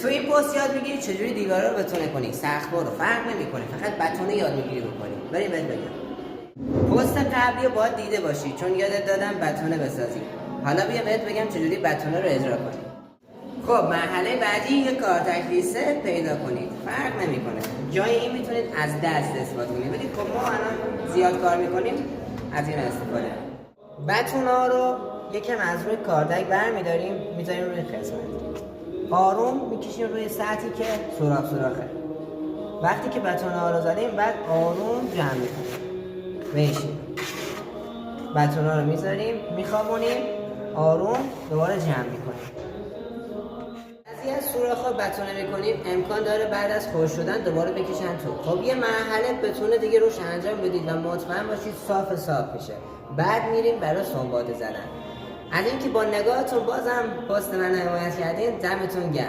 تو این پست یاد میگیری چجوری دیوارا رو بتونه کنی، سقف‌ها رو فرق نمیکنه، فقط بتونه یاد میگیری بکنی. بریم بهت بگم. پست قبلی رو باید دیده باشی چون یادت دادم بتونه بسازی. حالا بیا بهت بگم چجوری بتونه رو اجرا کنی. خب مرحله بعدی یه کارتک لیست پیدا کنید. فرق نمیکنه. جای این میتونید از دست استفاده کنید. ولی خب ما الان زیاد کار میکنیم از این استفاده. بتونا رو یکم از روی کارتک برمی‌داریم میذاریم روی قسمت. آروم میکشیم روی سطحی که سوراخه. وقتی که بتونا رو زدیم بعد آروم جمع میکنیم. بشیم. بتونا رو میذاریم میخوابونیم آروم دوباره جمع میکنیم. بعضی از سوراخ‌ها بتونه میکنیم امکان داره بعد از خشک شدن دوباره بکشن تو. خب یه مرحله بتونه دیگه روش انجام بدید و مطمئن باشید صاف میشه. بعد میریم برای سنباده زدن. از اینکه با نگاهتون بازم پست من حمایت کردین دمتون گرم.